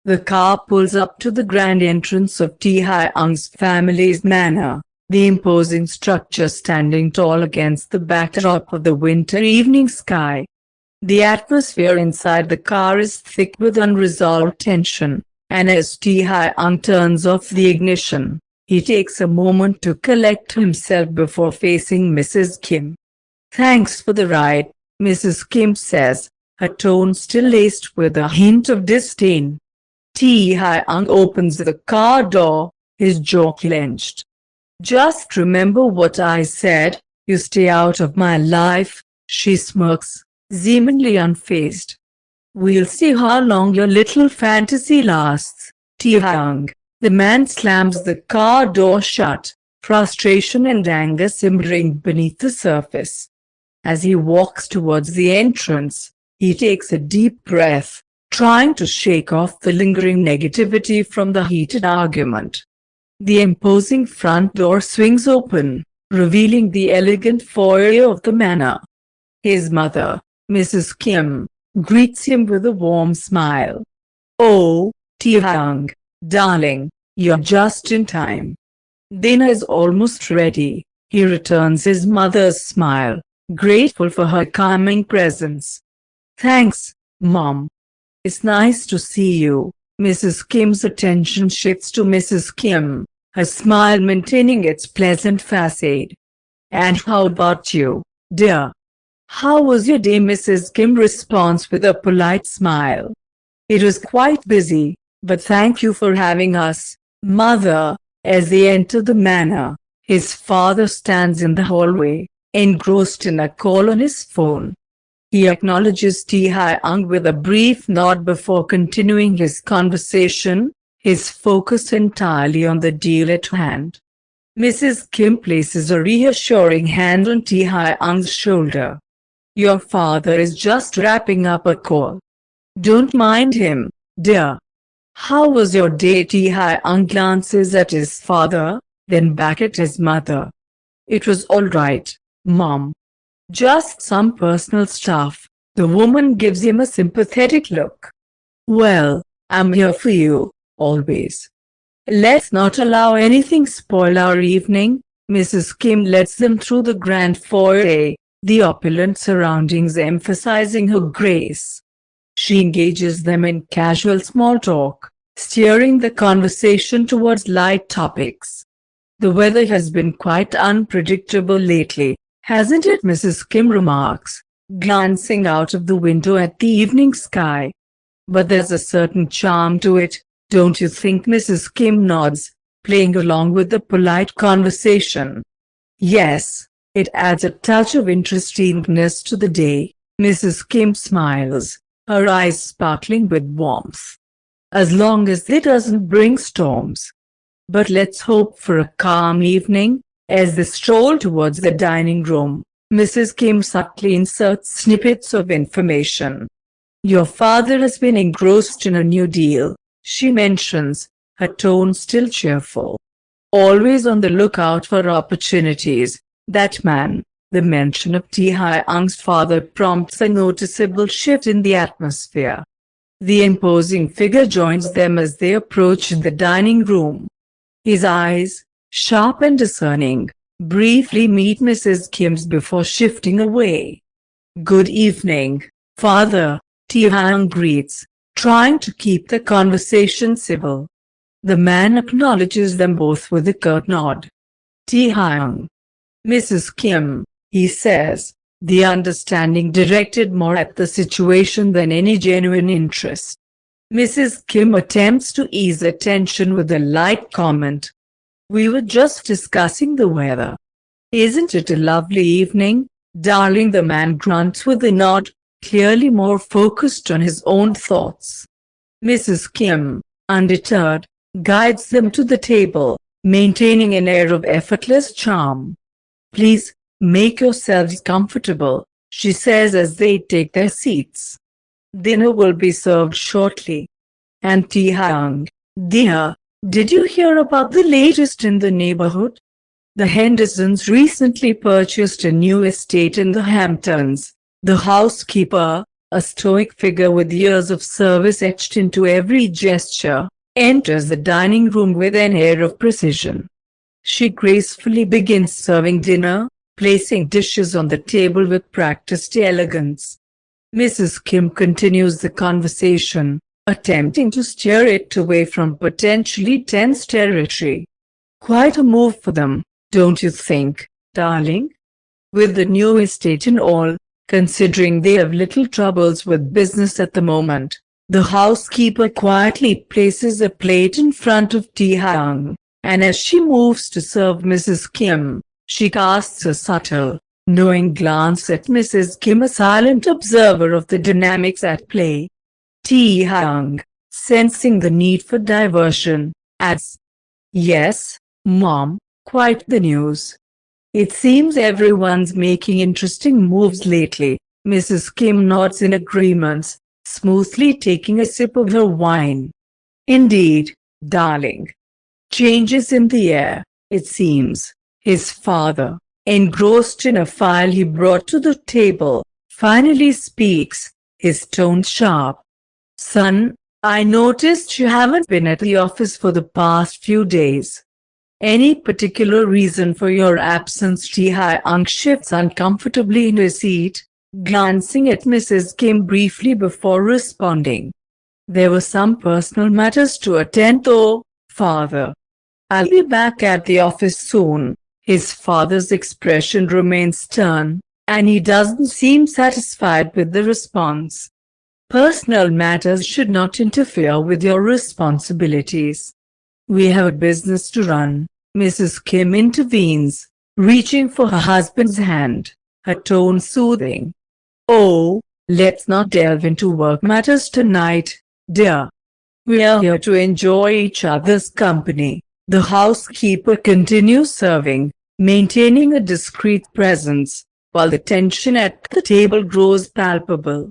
The car pulls up to the grand entrance of Taehyung's family's manor, the imposing structure standing tall against the backdrop of the winter evening sky. The atmosphere inside the car is thick with unresolved tension, and as Taehyung turns off the ignition, he takes a moment to collect himself before facing Mrs. Kim. "Thanks for the ride," Mrs. Kim says, her tone still laced with a hint of disdain. Taehyung opens the car door, his jaw clenched. "Just remember what I said, you stay out of my life," she smirks, seemingly unfazed. "We'll see how long your little fantasy lasts, Taehyung." The man slams the car door shut, frustration and anger simmering beneath the surface. As he walks towards the entrance, he takes a deep breath, trying to shake off the lingering negativity from the heated argument. The imposing front door swings open, revealing the elegant foyer of the manor. His mother, Mrs. Kim, greets him with a warm smile. "Oh, Taehyung, darling, you're just in time. Dinner is almost ready," he returns his mother's smile, grateful for her calming presence. "Thanks, Mom. It's nice to see you." Mrs. Kim's attention shifts to Mrs. Kim, her smile maintaining its pleasant facade. "And how about you, dear? How was your day?" Mrs. Kim responds with a polite smile. "It was quite busy, but thank you for having us, Mother." As they enter the manor, his father stands in the hallway, engrossed in a call on his phone. He acknowledges Taehyung with a brief nod before continuing his conversation, his focus entirely on the deal at hand. Mrs. Kim places a reassuring hand on Taehyung's shoulder. "Your father is just wrapping up a call. Don't mind him, dear." "How was your day?" Taehyung glances at his father, then back at his mother. "It was all right, Mom. Just some personal stuff." The woman gives him a sympathetic look. "Well, I'm here for you, always. Let's not allow anything spoil our evening." Mrs. Kim lets them through the grand foyer, the opulent surroundings emphasizing her grace. She engages them in casual small talk, steering the conversation towards light topics. "The weather has been quite unpredictable lately, hasn't it?" Mrs. Kim remarks, glancing out of the window at the evening sky. "But there's a certain charm to it, don't you think?" Mrs. Kim nods, playing along with the polite conversation. "Yes, it adds a touch of interestingness to the day." Mrs. Kim smiles, her eyes sparkling with warmth. "As long as it doesn't bring storms. But let's hope for a calm evening." As they stroll towards the dining room, Mrs. Kim subtly inserts snippets of information. "Your father has been engrossed in a new deal," she mentions, her tone still cheerful. "Always on the lookout for opportunities, that man." The mention of Taehyung's father prompts a noticeable shift in the atmosphere. The imposing figure joins them as they approach the dining room. His eyes, sharp and discerning, briefly meet Mrs. Kim's before shifting away. "Good evening, Father," Taehyung greets, trying to keep the conversation civil. The man acknowledges them both with a curt nod. "Taehyung." "Mrs. Kim," he says, the understanding directed more at the situation than any genuine interest. Mrs. Kim attempts to ease the tension with a light comment. "We were just discussing the weather. Isn't it a lovely evening, darling?" The man grunts with a nod, clearly more focused on his own thoughts. Mrs. Kim, undeterred, guides them to the table, maintaining an air of effortless charm. "Please, make yourselves comfortable," she says as they take their seats. "Dinner will be served shortly." "And Taehyung, dear, did you hear about the latest in the neighborhood? The Hendersons recently purchased a new estate in the Hamptons." The housekeeper, a stoic figure with years of service etched into every gesture, enters the dining room with an air of precision. She gracefully begins serving dinner, placing dishes on the table with practiced elegance. Mrs. Kim continues the conversation, attempting to steer it away from potentially tense territory. Quite a move for them, don't you think, darling? With the new estate and all, considering they have little troubles with business at the moment. The housekeeper quietly places a plate in front of Taehyung, and as she moves to serve Mrs. Kim, she casts a subtle, knowing glance at Mrs. Kim, a silent observer of the dynamics at play. Taehyung, sensing the need for diversion, adds, "Yes, Mom, quite the news. It seems everyone's making interesting moves lately." Mrs. Kim nods in agreement, smoothly taking a sip of her wine. "Indeed, darling. Changes in the air, it seems." His father, engrossed in a file he brought to the table, finally speaks, his tone sharp. "Son, I noticed you haven't been at the office for the past few days. Any particular reason for your absence?" Taehyung shifts uncomfortably in his seat, glancing at Mrs. Kim briefly before responding. "There were some personal matters to attend to, father. I'll be back at the office soon." His father's expression remains stern, and he doesn't seem satisfied with the response. "Personal matters should not interfere with your responsibilities. We have a business to run." Mrs. Kim intervenes, reaching for her husband's hand, her tone soothing. "Oh, let's not delve into work matters tonight, dear. We're here to enjoy each other's company." The housekeeper continues serving, maintaining a discreet presence, while the tension at the table grows palpable.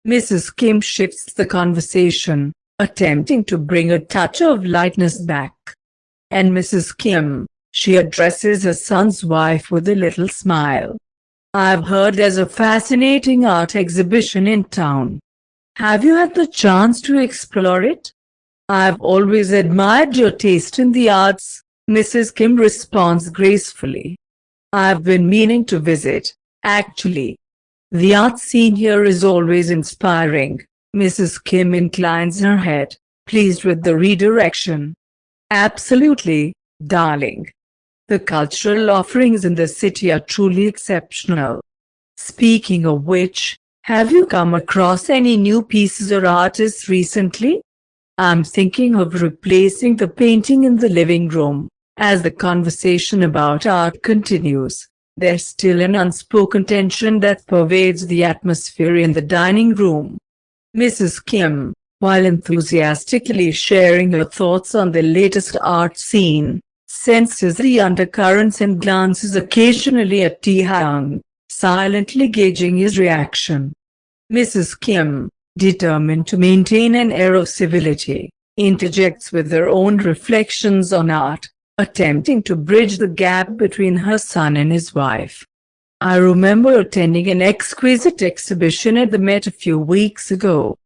Mrs. Kim shifts the conversation, attempting to bring a touch of lightness back. "And Mrs. Kim," she addresses her son's wife with a little smile, "I've heard there's a fascinating art exhibition in town. Have you had the chance to explore it?" "I've always admired your taste in the arts," Mrs. Kim responds gracefully. "I've been meaning to visit, actually. The art scene here is always inspiring." Mrs. Kim inclines her head, pleased with the redirection. "Absolutely, darling. The cultural offerings in the city are truly exceptional. Speaking of which, have you come across any new pieces or artists recently?" "I'm thinking of replacing the painting in the living room." As the conversation about art continues, there's still an unspoken tension that pervades the atmosphere in the dining room. Mrs. Kim, while enthusiastically sharing her thoughts on the latest art scene, senses the undercurrents and glances occasionally at Taehyung, silently gauging his reaction. Mrs. Kim, determined to maintain an air of civility, interjects with her own reflections on art, attempting to bridge the gap between her son and his wife. "I remember attending an exquisite exhibition at the Met a few weeks ago.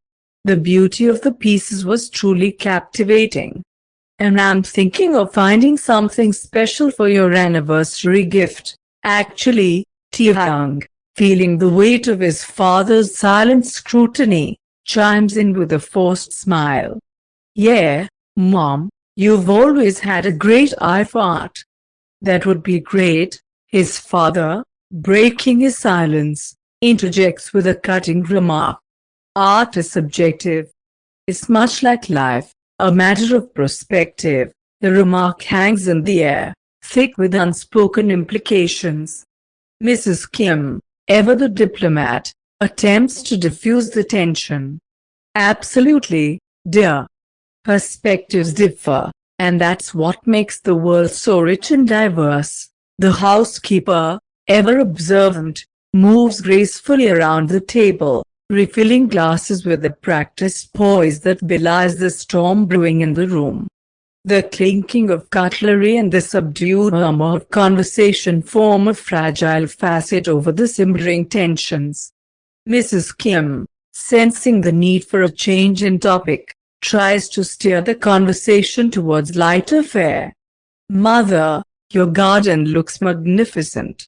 The beauty of the pieces was truly captivating. And I'm thinking of finding something special for your anniversary gift, actually." Taehyung, feeling the weight of his father's silent scrutiny, chimes in with a forced smile. "Yeah, Mom, you've always had a great eye for art." "That would be great." His father, breaking his silence, interjects with a cutting remark. "Art is subjective. It's much like life, a matter of perspective." The remark hangs in the air, thick with unspoken implications. Mrs. Kim, ever the diplomat, attempts to diffuse the tension. "Absolutely, dear. Perspectives differ, and that's what makes the world so rich and diverse." The housekeeper, ever observant, moves gracefully around the table, refilling glasses with a practiced poise that belies the storm brewing in the room. The clinking of cutlery and the subdued murmur of conversation form a fragile facet over the simmering tensions. Mrs. Kim, sensing the need for a change in topic, tries to steer the conversation towards lighter fare. Mother, your garden looks magnificent.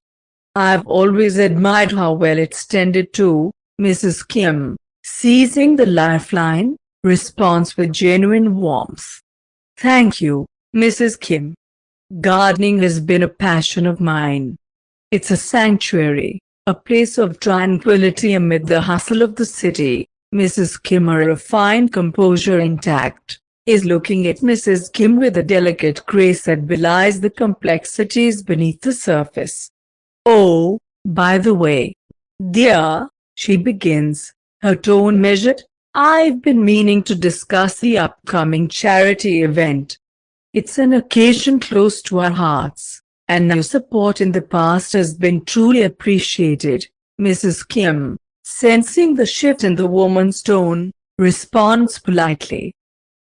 I've always admired how well it's tended to. Mrs. Kim, seizing the lifeline, responds with genuine warmth. Thank you, Mrs. Kim. Gardening has been a passion of mine. It's a sanctuary, a place of tranquility amid the hustle of the city. Mrs. Kim, her refined composure intact, is looking at Mrs. Kim with a delicate grace that belies the complexities beneath the surface. Oh, by the way, dear, she begins, her tone measured, I've been meaning to discuss the upcoming charity event. It's an occasion close to our hearts, and your support in the past has been truly appreciated. Mrs. Kim, sensing the shift in the woman's tone, responds politely.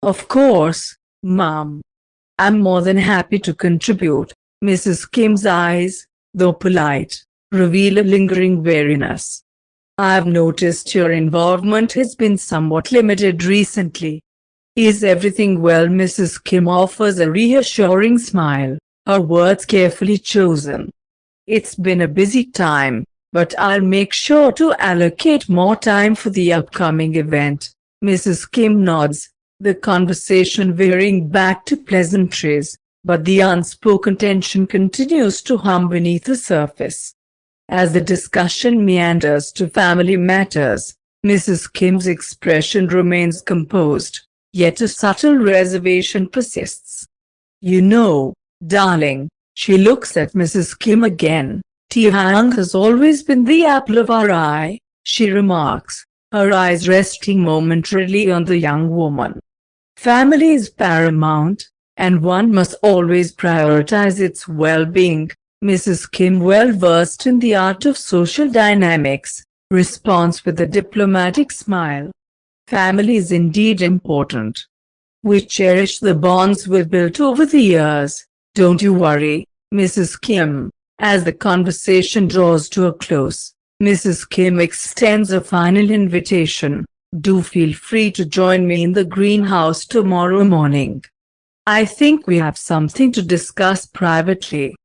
Of course, Mom. I'm more than happy to contribute. Mrs. Kim's eyes, though polite, reveal a lingering weariness. I've noticed your involvement has been somewhat limited recently. Is everything well? Mrs. Kim offers a reassuring smile, her words carefully chosen. It's been a busy time, but I'll make sure to allocate more time for the upcoming event. Mrs. Kim nods, the conversation veering back to pleasantries, but the unspoken tension continues to hum beneath the surface. As the discussion meanders to family matters, Mrs. Kim's expression remains composed, yet a subtle reservation persists. You know, darling, she looks at Mrs. Kim again. Taehyung has always been the apple of our eye, she remarks, her eyes resting momentarily on the young woman. Family is paramount, and one must always prioritize its well-being. Mrs. Kim, well versed in the art of social dynamics, responds with a diplomatic smile. Family is indeed important. We cherish the bonds we've built over the years, don't you worry, Mrs. Kim. As the conversation draws to a close, Mrs. Kim extends a final invitation. Do feel free to join me in the greenhouse tomorrow morning. I think we have something to discuss privately.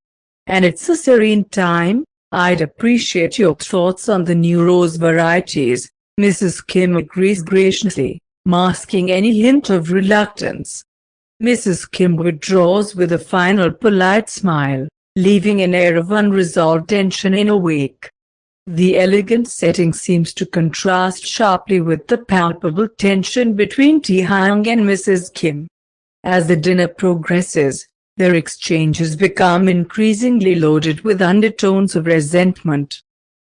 And it's a serene time. I'd appreciate your thoughts on the new rose varieties. Mrs. Kim agrees graciously, masking any hint of reluctance. Mrs. Kim withdraws with a final polite smile, leaving an air of unresolved tension in her wake. The elegant setting seems to contrast sharply with the palpable tension between Taehyung and Mrs. Kim. As the dinner progresses, their exchanges become increasingly loaded with undertones of resentment.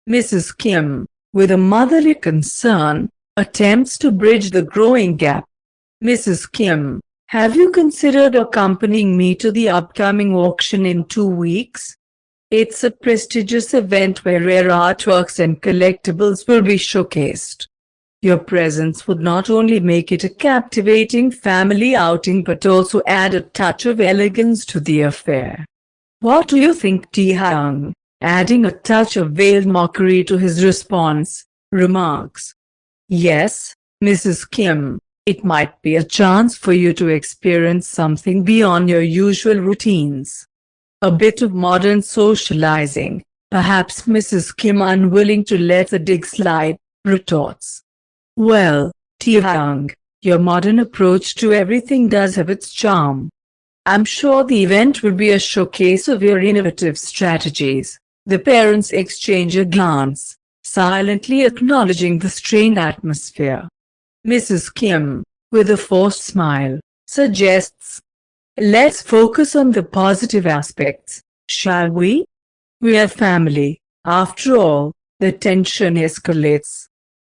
Mrs. Kim, with a motherly concern, attempts to bridge the growing gap. Mrs. Kim, have you considered accompanying me to the upcoming auction in 2 weeks? It's a prestigious event where rare artworks and collectibles will be showcased. Your presence would not only make it a captivating family outing but also add a touch of elegance to the affair. What do you think? Taehyung, adding a touch of veiled mockery to his response, remarks. Yes, Mrs. Kim, it might be a chance for you to experience something beyond your usual routines. A bit of modern socializing, perhaps. Mrs. Kim, unwilling to let the dig slide, retorts. Well, Taehyung, your modern approach to everything does have its charm. I'm sure the event will be a showcase of your innovative strategies. The parents exchange a glance, silently acknowledging the strained atmosphere. Mrs. Kim, with a forced smile, suggests, let's focus on the positive aspects, shall we? We're family, after all. The tension escalates.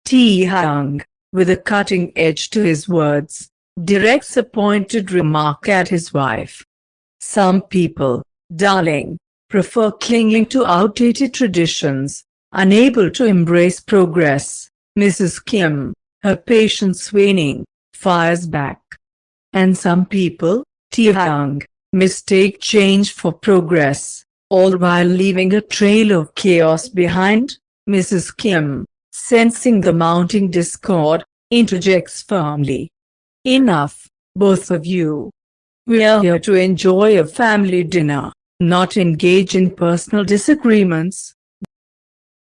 Taehyung, with a cutting edge to his words, directs a pointed remark at his wife. Some people, darling, prefer clinging to outdated traditions, unable to embrace progress. Mrs. Kim, her patience waning, fires back. And some people, Taehyung, mistake change for progress, all while leaving a trail of chaos behind. Mrs. Kim, sensing the mounting discord, interjects firmly. Enough, both of you. We are here to enjoy a family dinner, not engage in personal disagreements.